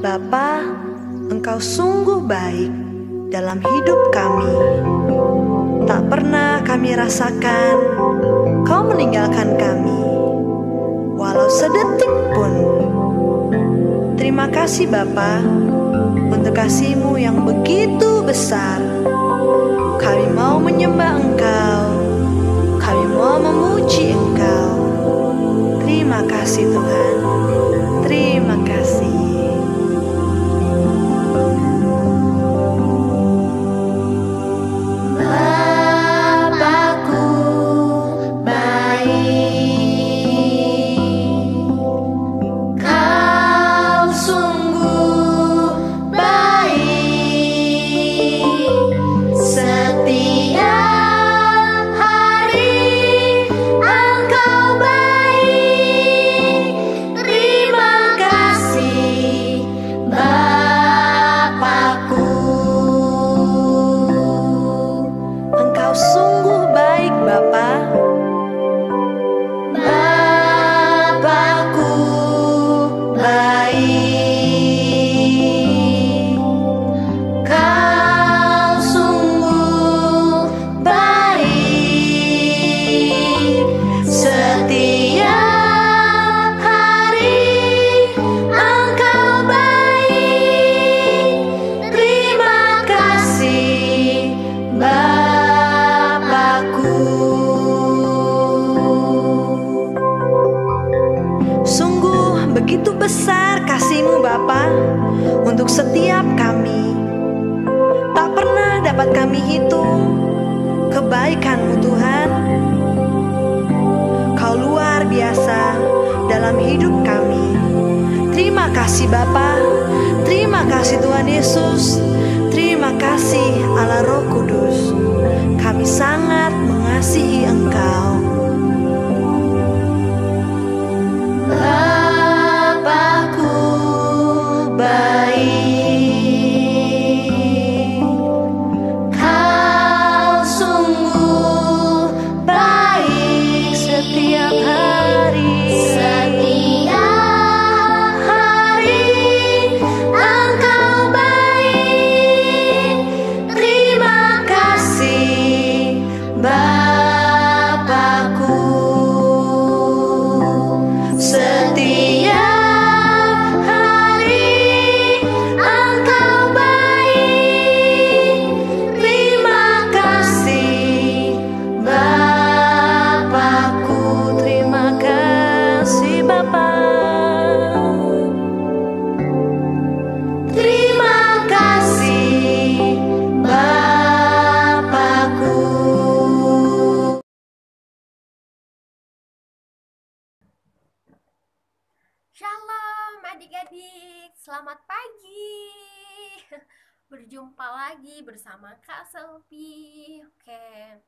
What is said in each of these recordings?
Bapa, Engkau sungguh baik dalam hidup kami. Tak pernah kami rasakan Kau meninggalkan kami, walau sedetik pun. Terima kasih Bapa untuk kasih-Mu yang begitu besar. Kami mau menyembah Engkau, kami mau memuji Engkau. Terima kasih Tuhan, terima kasih. Begitu besar kasih-Mu Bapa untuk setiap kami. Tak pernah dapat kami hitung kebaikan-Mu Tuhan. Kau luar biasa dalam hidup kami. Terima kasih Bapa, terima kasih Tuhan Yesus, terima kasih Allah Roh Kudus. Kami sangat mengasihi Engkau. Shalom adik-adik, selamat pagi. Berjumpa lagi bersama Kak Selvi. Oke,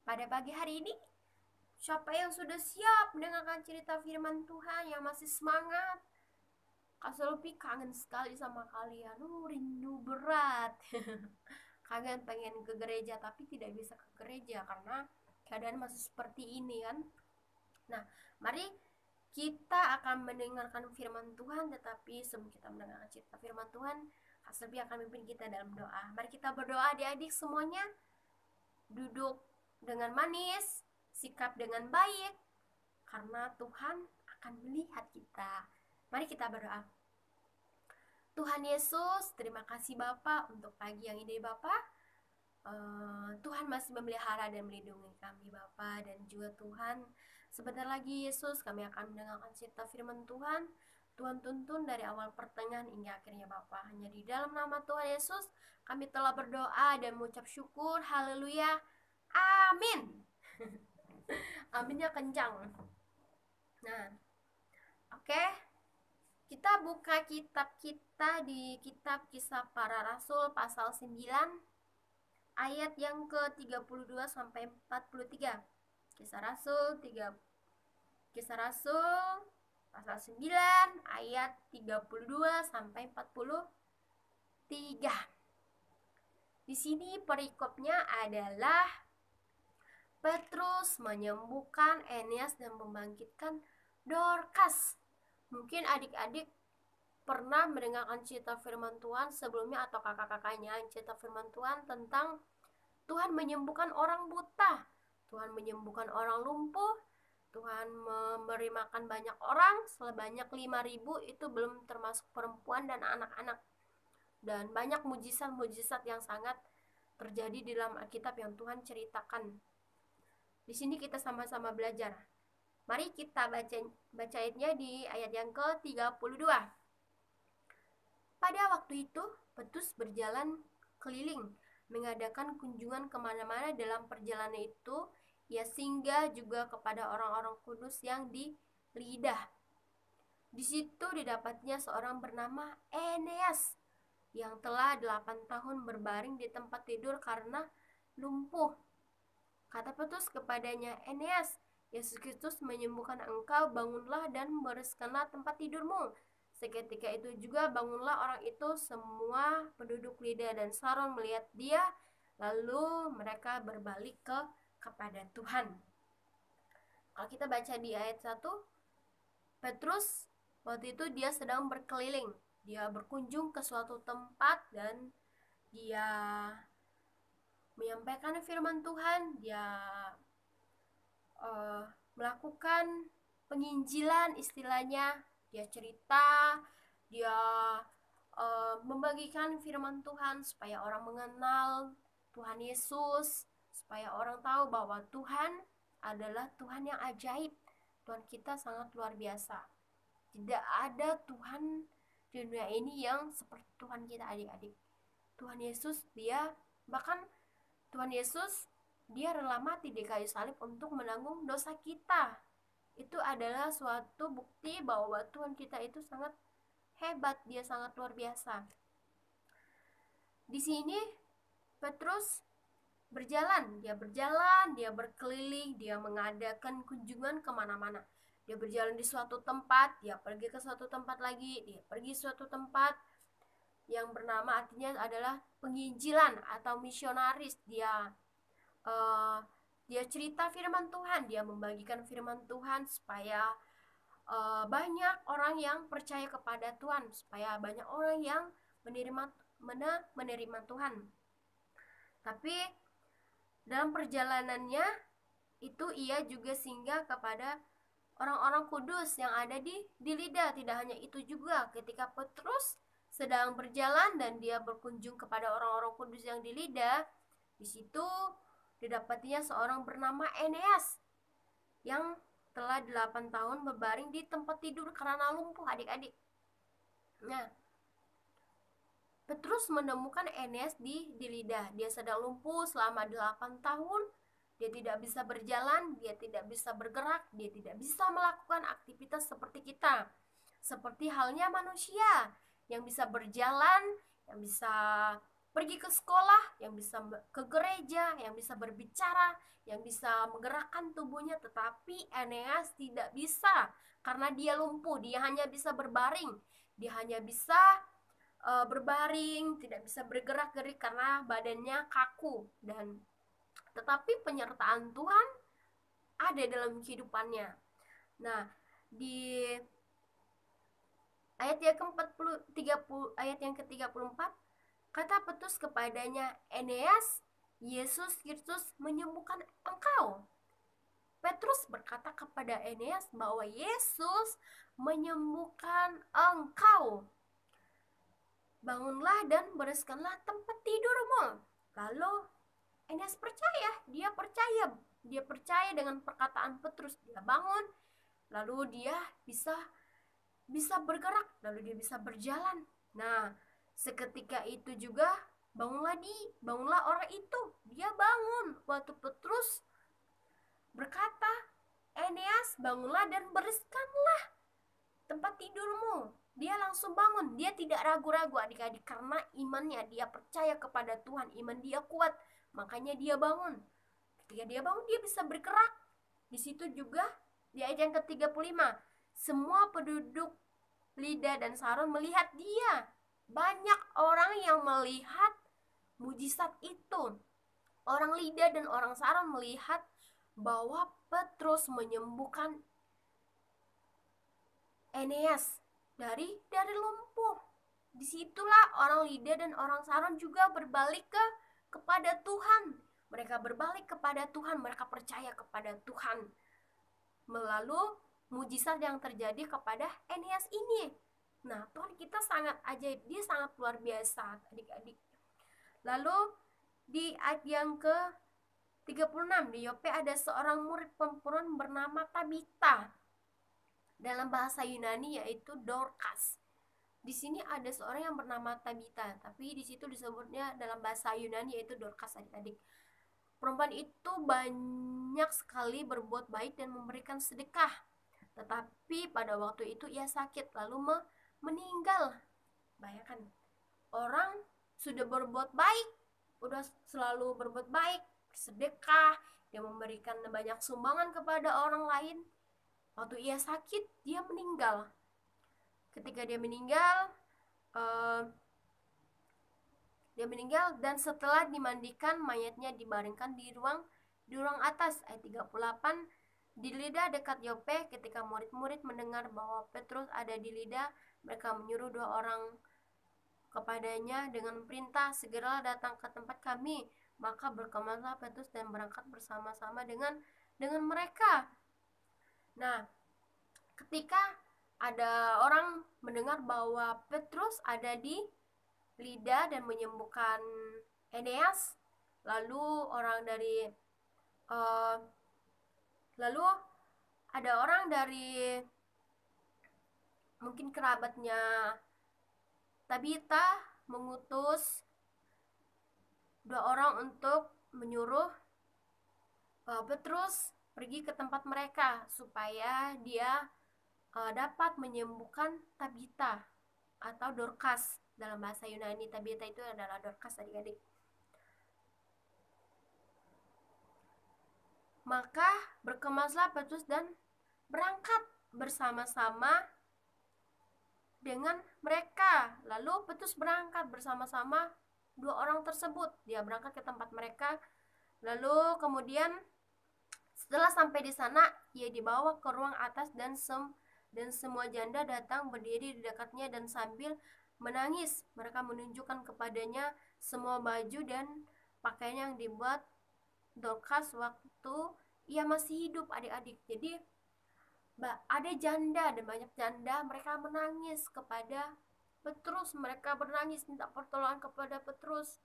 pada pagi hari ini siapa yang sudah siap mendengarkan cerita firman Tuhan yang masih semangat? Kak Selvi kangen sekali sama kalian, rindu berat. Kalian pengen ke gereja tapi tidak bisa ke gereja karena keadaan masih seperti ini kan. Nah, mari kita akan mendengarkan firman Tuhan, tetapi sebelum kita mendengarkan cerita firman Tuhan, Kak Selvi akan memimpin kita dalam doa. Mari kita berdoa adik-adik semuanya. Duduk dengan manis, sikap dengan baik, karena Tuhan akan melihat kita. Mari kita berdoa. Tuhan Yesus, terima kasih Bapa untuk pagi yang indah Bapa. Tuhan masih memelihara dan melindungi kami Bapa, dan juga Tuhan, sebentar lagi Yesus kami akan mendengarkan cerita firman Tuhan. Tuhan tuntun dari awal pertengahan hingga akhirnya Bapa. Hanya di dalam nama Tuhan Yesus kami telah berdoa dan mengucap syukur. Haleluya. Amin. Aminnya kencang. Nah, oke. Kita buka kitab kita di kitab Kisah Para Rasul pasal 9 ayat yang ke-32 sampai 43. Kisah Rasul pasal 9 ayat 32 sampai 43. Di sini perikopnya adalah Petrus menyembuhkan Eneas dan membangkitkan Dorcas. Mungkin adik-adik pernah mendengarkan cerita firman Tuhan sebelumnya atau kakak-kakaknya cerita firman Tuhan tentang Tuhan menyembuhkan orang buta, Tuhan menyembuhkan orang lumpuh, Tuhan memberi makan banyak orang sebanyak 5.000, itu belum termasuk perempuan dan anak-anak. Dan banyak mujizat-mujizat yang sangat terjadi di dalam Alkitab yang Tuhan ceritakan. Di sini kita sama-sama belajar. Mari kita baca ayatnya di ayat yang ke-32. Pada waktu itu, Petrus berjalan keliling, mengadakan kunjungan kemana-mana. Dalam perjalanan itu, ia singgah juga kepada orang-orang kudus yang di Lida. Di situ didapatnya seorang bernama Eneas, yang telah 8 tahun berbaring di tempat tidur karena lumpuh. Kata Petrus kepadanya, Eneas, Yesus Kristus menyembuhkan engkau, bangunlah dan bereskanlah tempat tidurmu. Seketika itu juga bangunlah orang itu. Semua penduduk Lida dan Saron melihat dia, lalu mereka berbalik kepada Tuhan. Kalau kita baca di ayat 1, Petrus waktu itu dia sedang berkeliling. Dia berkunjung ke suatu tempat dan dia menyampaikan firman Tuhan. Dia melakukan penginjilan istilahnya. Dia cerita, dia membagikan firman Tuhan supaya orang mengenal Tuhan Yesus, supaya orang tahu bahwa Tuhan adalah Tuhan yang ajaib. Tuhan kita sangat luar biasa. Tidak ada Tuhan di dunia ini yang seperti Tuhan kita, adik-adik. Tuhan Yesus, Tuhan Yesus rela mati di kayu salib untuk menanggung dosa kita. Itu adalah suatu bukti bahwa Tuhan kita itu sangat hebat, dia sangat luar biasa. Di sini Petrus berjalan, dia berkeliling, dia mengadakan kunjungan kemana-mana. Dia berjalan di suatu tempat, dia pergi ke suatu tempat lagi, dia pergi suatu tempat yang bernama artinya adalah penginjilan atau misionaris. Dia cerita firman Tuhan, dia membagikan firman Tuhan supaya banyak orang yang percaya kepada Tuhan, supaya banyak orang yang menerima Tuhan. Tapi dalam perjalanannya itu ia juga singgah kepada orang-orang kudus yang ada di Lida. Tidak hanya itu juga, ketika Petrus sedang berjalan dan dia berkunjung kepada orang-orang kudus yang di Lida, di situ didapatinya seorang bernama Eneas yang telah 8 tahun berbaring di tempat tidur karena lumpuh, adik-adik. Nah, Petrus menemukan Eneas di Lida. Dia sedang lumpuh selama 8 tahun. Dia tidak bisa berjalan, dia tidak bisa bergerak, dia tidak bisa melakukan aktivitas seperti kita. Seperti halnya manusia yang bisa berjalan, yang bisa pergi ke sekolah, yang bisa ke gereja, yang bisa berbicara, yang bisa menggerakkan tubuhnya. Tetapi Eneas tidak bisa karena dia lumpuh. Dia hanya bisa berbaring, dia hanya bisa berbaring, tidak bisa bergerak-gerik karena badannya kaku. Tetapi penyertaan Tuhan ada dalam kehidupannya. Nah, di ayat yang ke-34, kata Petrus kepadanya, Eneas, Yesus Kristus menyembuhkan engkau. Petrus berkata kepada Eneas bahwa Yesus menyembuhkan engkau. Bangunlah dan bereskanlah tempat tidurmu. Lalu Eneas percaya, dia percaya dengan perkataan Petrus. Dia bangun, lalu dia bisa bergerak, lalu dia bisa berjalan. Nah, seketika itu juga bangunlah orang itu. Dia bangun waktu Petrus berkata, Eneas, bangunlah dan bereskanlah tempat tidurmu. Dia langsung bangun, dia tidak ragu-ragu, adik-adik, karena imannya, dia percaya kepada Tuhan, iman dia kuat. Makanya dia bangun. Ketika dia bangun, dia bisa bergerak. Di situ juga di ayat yang ke-35, semua penduduk Lida dan Saron melihat dia. Banyak orang yang melihat mujizat itu. Orang Lida dan orang Saron melihat bahwa Petrus menyembuhkan Eneas dari lumpuh. Disitulah orang Lida dan orang Saron juga berbalik kepada Tuhan. Mereka berbalik kepada Tuhan, mereka percaya kepada Tuhan melalui mujizat yang terjadi kepada Eneas ini. Nah, Tuhan kita sangat ajaib, dia sangat luar biasa, adik-adik. Lalu di ayat yang ke 36 di Yope ada seorang murid perempuan bernama Tabita. Dalam bahasa Yunani yaitu Dorcas. Di sini ada seorang yang bernama Tabita, tapi di situ disebutnya dalam bahasa Yunani yaitu Dorcas, adik-adik. Perempuan itu banyak sekali berbuat baik dan memberikan sedekah. Tetapi pada waktu itu ia sakit lalu meninggal. Bayangkan, orang sudah berbuat baik, udah selalu berbuat baik, sedekah, dia memberikan banyak sumbangan kepada orang lain. Waktu ia sakit, dia meninggal. Ketika dia meninggal dan setelah dimandikan, mayatnya dibaringkan di ruang atas. Ayat 38, di Lida dekat Yope, ketika murid-murid mendengar bahwa Petrus ada di Lida, mereka menyuruh 2 orang kepadanya dengan perintah, segera datang ke tempat kami. Maka berkemaslah Petrus dan berangkat bersama-sama dengan mereka. Nah, ketika ada orang mendengar bahwa Petrus ada di Lida dan menyembuhkan Eneas, lalu ada orang dari mungkin kerabatnya Tabita mengutus 2 orang untuk menyuruh Petrus pergi ke tempat mereka supaya dia dapat menyembuhkan Tabita atau Dorcas. Dalam bahasa Yunani Tabita itu adalah Dorcas, adik-adik. Maka berkemaslah Petrus dan berangkat bersama-sama dengan mereka. Lalu Petrus berangkat bersama-sama 2 orang tersebut. Dia berangkat ke tempat mereka. Lalu kemudian setelah sampai di sana, ia dibawa ke ruang atas dan semua janda datang berdiri di dekatnya dan sambil menangis. Mereka menunjukkan kepadanya semua baju dan pakaian yang dibuat Dorcas waktu ia masih hidup, adik-adik. Jadi ada janda dan banyak janda, mereka menangis kepada Petrus. Mereka menangis minta pertolongan kepada Petrus.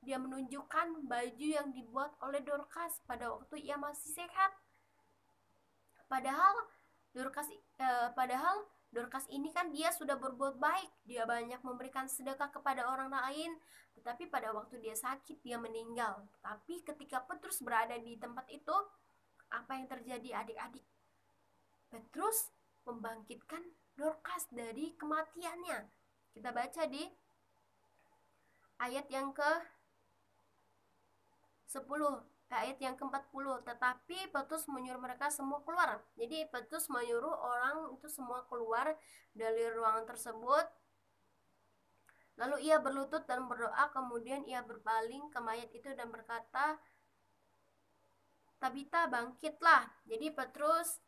Dia menunjukkan baju yang dibuat oleh Dorcas pada waktu ia masih sehat. Padahal Dorcas ini kan dia sudah berbuat baik, dia banyak memberikan sedekah kepada orang lain, tetapi pada waktu dia sakit dia meninggal. Tapi ketika Petrus berada di tempat itu, apa yang terjadi, adik-adik? Petrus membangkitkan Dorcas dari kematiannya. Kita baca di ayat yang ayat yang ke-40. Tetapi Petrus menyuruh mereka semua keluar. Jadi Petrus menyuruh orang itu semua keluar dari ruangan tersebut. Lalu ia berlutut dan berdoa, kemudian ia berpaling ke mayat itu dan berkata, Tabita, bangkitlah. Jadi Petrus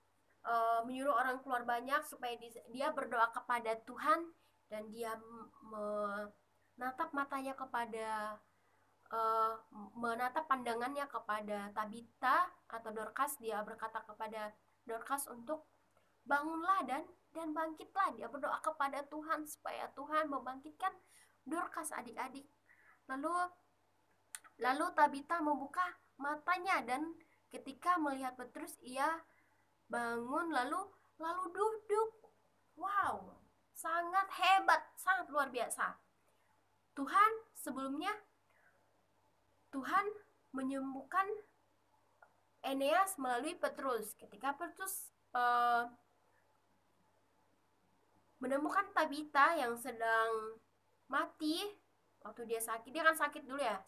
menyuruh orang keluar banyak supaya dia berdoa kepada Tuhan, dan dia menatap matanya menatap pandangannya kepada Tabita atau Dorcas. Dia berkata kepada Dorcas untuk bangunlah dan bangkitlah. Dia berdoa kepada Tuhan supaya Tuhan membangkitkan Dorcas, adik-adik. Lalu Tabita membuka matanya dan ketika melihat Petrus ia bangun lalu duduk. Wow, sangat hebat, sangat luar biasa. Tuhan menyembuhkan Eneas melalui Petrus. Ketika Petrus menemukan Tabita yang sedang mati waktu dia sakit, dia kan sakit dulu ya,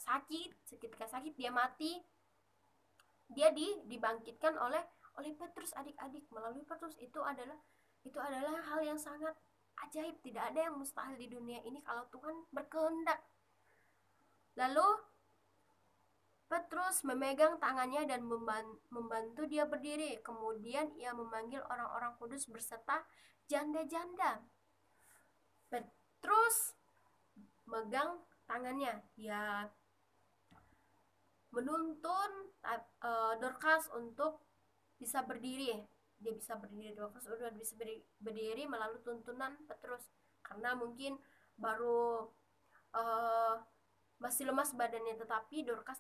ketika sakit dia mati, dia dibangkitkan oleh Petrus, adik-adik. Melalui Petrus itu adalah hal yang sangat ajaib. Tidak ada yang mustahil di dunia ini kalau Tuhan berkehendak. Lalu Petrus memegang tangannya dan membantu dia berdiri. Kemudian ia memanggil orang-orang kudus berserta janda-janda. Petrus megang tangannya, dia menuntun Dorcas untuk bisa berdiri. Dia bisa berdiri, Dorcas udah bisa berdiri melalui tuntunan Petrus, karena mungkin baru masih lemas badannya, tetapi Dorcas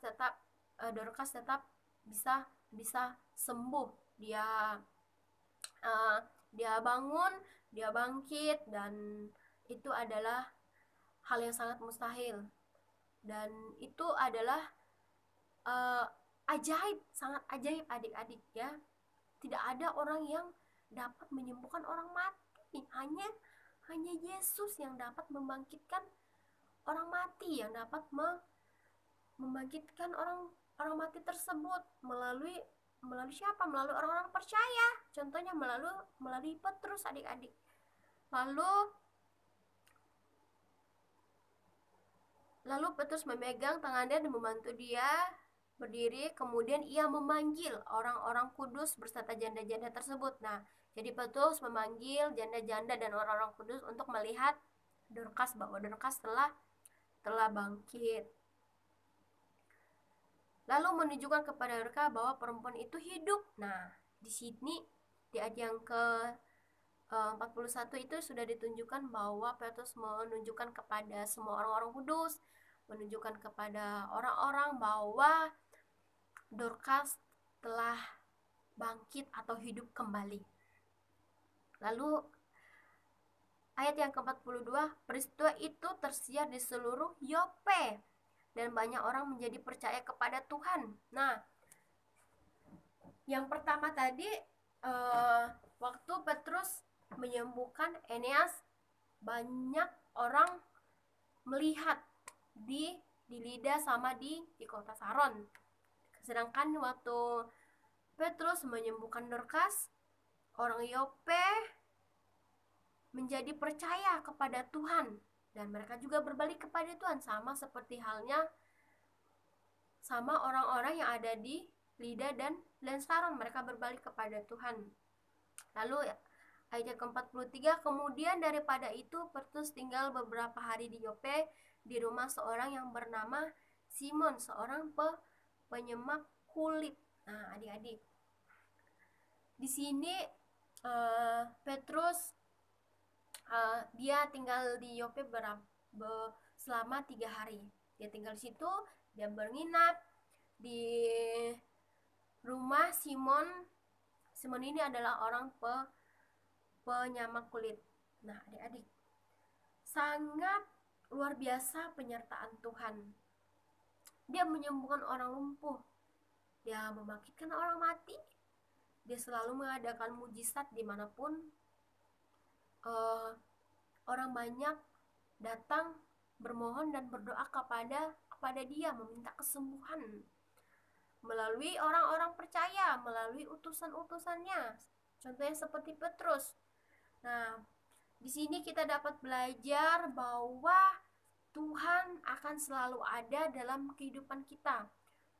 tetap bisa bisa sembuh. Dia bangun, dia bangkit, dan itu adalah hal yang sangat mustahil, dan itu adalah ajaib, sangat ajaib adik-adik ya. Tidak ada orang yang dapat menyembuhkan orang mati, hanya Yesus yang dapat membangkitkan orang mati, yang dapat membangkitkan orang mati tersebut melalui siapa? Melalui orang-orang percaya. Contohnya melalui Petrus, adik-adik. Lalu Petrus memegang tangannya dan membantu dia berdiri. Kemudian ia memanggil orang-orang kudus berserta janda-janda tersebut. Nah, jadi Petrus memanggil janda-janda dan orang-orang kudus untuk melihat Dorcas, bahwa Dorcas telah bangkit. Lalu menunjukkan kepada mereka bahwa perempuan itu hidup. Nah, di sini di ayat yang ke 41 itu sudah ditunjukkan bahwa Petrus menunjukkan kepada semua orang-orang kudus, menunjukkan kepada orang-orang bahwa Dorcas telah bangkit atau hidup kembali. Lalu ayat yang ke-42, peristiwa itu tersiar di seluruh Yope dan banyak orang menjadi percaya kepada Tuhan. Nah, yang pertama tadi waktu Petrus menyembuhkan Eneas, banyak orang melihat di Lida sama di kota Saron. Sedangkan waktu Petrus menyembuhkan Dorcas, orang Yope menjadi percaya kepada Tuhan, dan mereka juga berbalik kepada Tuhan, sama seperti halnya sama orang-orang yang ada di Lida dan Saron, mereka berbalik kepada Tuhan. Lalu ayat ke-43, kemudian daripada itu Petrus tinggal beberapa hari di Yope di rumah seorang yang bernama Simon, seorang penyemak kulit. Nah, adik-adik, di sini Petrus dia tinggal di Yope selama 3 hari. Dia tinggal di situ, dia menginap di rumah Simon. Simon ini adalah orang penyamak kulit. Nah, adik-adik, sangat luar biasa penyertaan Tuhan. Dia menyembuhkan orang lumpuh, dia membangkitkan orang mati, dia selalu mengadakan mujizat dimanapun orang banyak datang bermohon dan berdoa kepada dia, meminta kesembuhan melalui orang-orang percaya, melalui utusan-utusannya, contohnya seperti Petrus. Nah, di sini kita dapat belajar bahwa Tuhan akan selalu ada dalam kehidupan kita.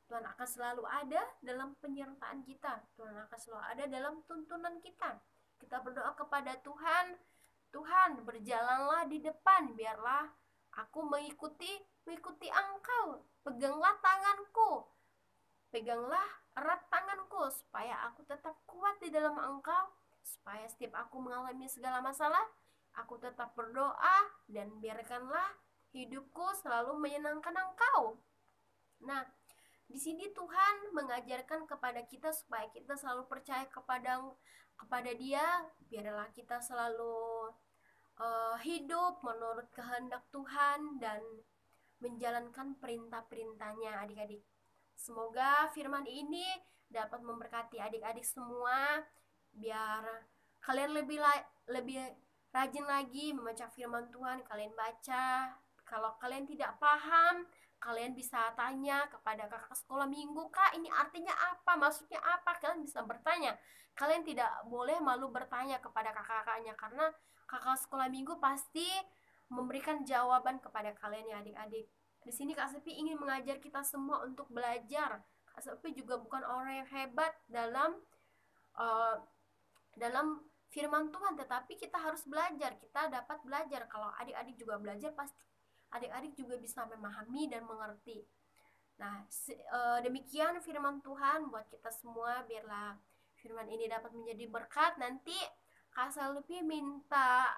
Tuhan akan selalu ada dalam penyertaan kita. Tuhan akan selalu ada dalam tuntunan kita. Kita berdoa kepada Tuhan, Tuhan, berjalanlah di depan, biarlah aku mengikuti Engkau. Peganglah tanganku, peganglah erat tanganku, supaya aku tetap kuat di dalam Engkau, supaya setiap aku mengalami segala masalah, aku tetap berdoa, dan biarkanlah hidupku selalu menyenangkan Engkau. Nah, di sini Tuhan mengajarkan kepada kita supaya kita selalu percaya kepada Dia. Biarlah kita selalu hidup menurut kehendak Tuhan dan menjalankan perintah-perintahnya, adik-adik. Semoga firman ini dapat memberkati adik-adik semua, biar kalian lebih rajin lagi membaca firman Tuhan. Kalian baca, kalau kalian tidak paham, kalian bisa tanya kepada kakak sekolah minggu, Kak, ini artinya apa, maksudnya apa? Kalian bisa bertanya. Kalian tidak boleh malu bertanya kepada kakak-kakaknya, karena kakak sekolah minggu pasti memberikan jawaban kepada kalian ya, adik-adik. Di sini Kak Sepi ingin mengajar kita semua untuk belajar. Kak Sepi juga bukan orang yang hebat dalam firman Tuhan, tetapi kita harus belajar, kita dapat belajar. Kalau adik-adik juga belajar, pasti adik-adik juga bisa memahami dan mengerti. Nah, demikian firman Tuhan buat kita semua. Biarlah firman ini dapat menjadi berkat. Nanti Kak Selvi minta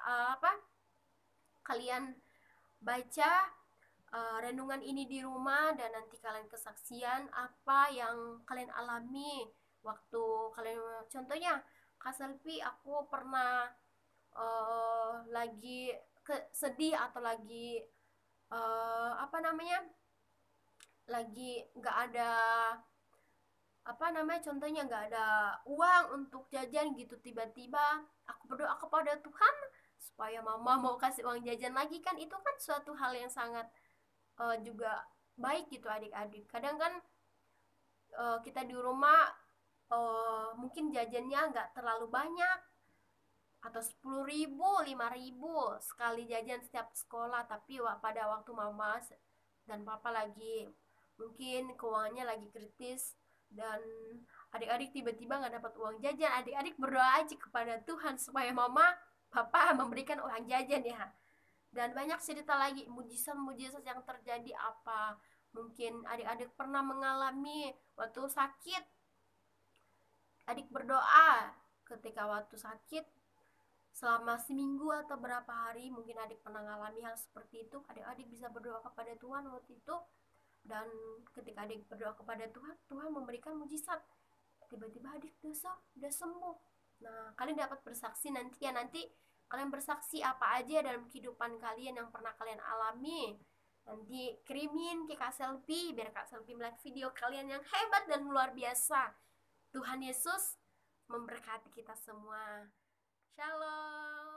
kalian baca renungan ini di rumah, dan nanti kalian kesaksian apa yang kalian alami waktu kalian. Contohnya Kak Selvi, aku pernah lagi sedih atau lagi lagi nggak ada contohnya nggak ada uang untuk jajan gitu. Tiba-tiba aku berdoa kepada Tuhan supaya mama mau kasih uang jajan lagi. Kan itu kan suatu hal yang sangat juga baik gitu adik-adik. Kadang kan kita di rumah mungkin jajannya nggak terlalu banyak, atau 10.000, 5.000 sekali jajan setiap sekolah. Tapi pada waktu mama dan papa lagi mungkin keuangannya lagi kritis, dan adik-adik tiba-tiba nggak dapat uang jajan, adik-adik berdoa aja kepada Tuhan supaya mama papa memberikan uang jajan ya. Dan banyak cerita lagi mujizat-mujizat yang terjadi. Apa mungkin adik-adik pernah mengalami waktu sakit, adik berdoa ketika waktu sakit selama seminggu atau berapa hari, mungkin adik pernah mengalami hal seperti itu. Adik-adik bisa berdoa kepada Tuhan waktu itu, dan ketika adik berdoa kepada Tuhan, Tuhan memberikan mujizat. Tiba-tiba adik udah sembuh. Nah, kalian dapat bersaksi nanti ya. Nanti kalian bersaksi apa aja dalam kehidupan kalian yang pernah kalian alami. Nanti kirimin ke Kak Selvi, biar Kak Selvi melihat video kalian yang hebat dan luar biasa. Tuhan Yesus memberkati kita semua. Shalom.